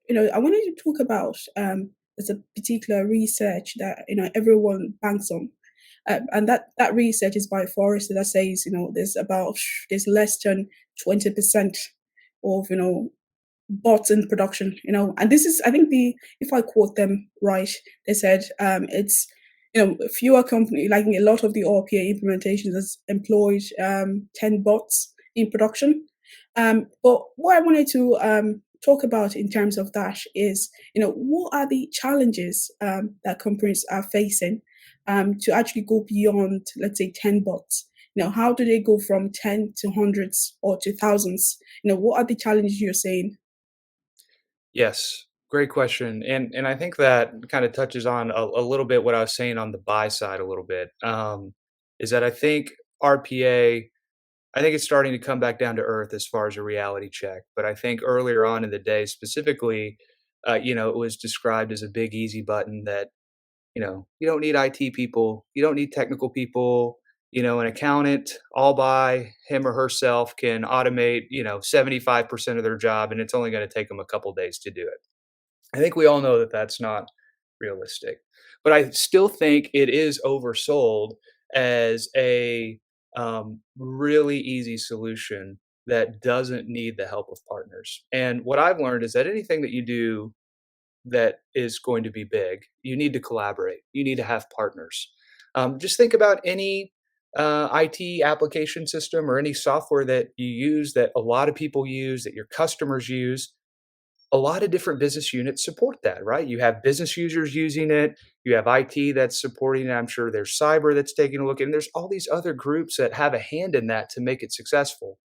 I wanted to talk about there's a particular research that everyone banks on, and that research is by Forrester that says there's less than 20% of bots in production, and this is, I think, the if I quote them right, they said it's fewer company, like a lot of the RPA implementations has employed 10 bots in production. But what I wanted to talk about in terms of that is, what are the challenges that companies are facing to actually go beyond, let's say, 10 bots? How do they go from 10 to hundreds or to thousands? What are the challenges you're saying? Yes, great question. And I think that kind of touches on a little bit what I was saying on the buy side a little bit. Is that I think RPA, I think it's starting to come back down to earth as far as a reality check. But I think earlier on in the day, specifically, it was described as a big easy button that you don't need IT people, you don't need technical people. An accountant all by him or herself can automate, 75% of their job, and it's only going to take them a couple days to do it. I think we all know that that's not realistic, but I still think it is oversold as a really easy solution that doesn't need the help of partners. And what I've learned is that anything that you do that is going to be big, you need to collaborate. You need to have partners. Just think about any IT application system or any software that you use that a lot of people use, that your customers use. A lot of different business units support that, right? You have business users using it. You have IT that's supporting it. I'm sure there's cyber that's taking a look, and there's all these other groups that have a hand in that to make it successful.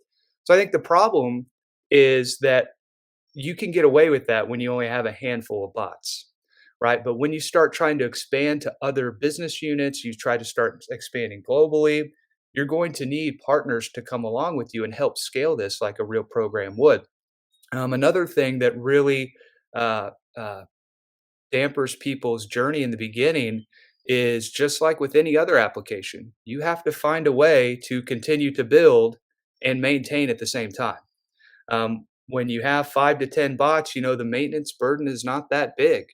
So I think the problem is that you can get away with that when you only have a handful of bots, right? But when you start trying to expand to other business units, you try to start expanding globally, you're going to need partners to come along with you and help scale this like a real program would. Another thing that really uh, uh, dampers people's journey in the beginning is just like with any other application, you have to find a way to continue to build and maintain at the same time. When you have 5 to 10 bots, the maintenance burden is not that big.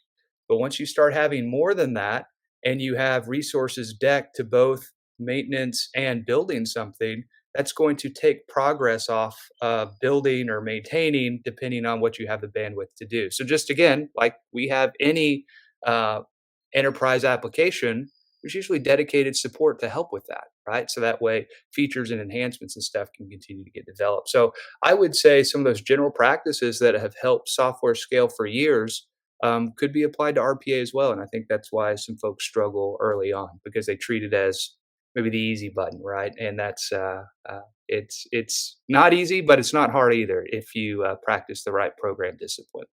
But once you start having more than that, and you have resources decked to both maintenance and building something, that's going to take progress off building or maintaining, depending on what you have the bandwidth to do. So, just again, like we have any uh, enterprise application, there's usually dedicated support to help with that, right? So that way, features and enhancements and stuff can continue to get developed. So, I would say some of those general practices that have helped software scale for years could be applied to RPA as well. And I think that's why some folks struggle early on because they treat it as maybe the easy button, right? And that's it's not easy, but it's not hard either if you practice the right program discipline.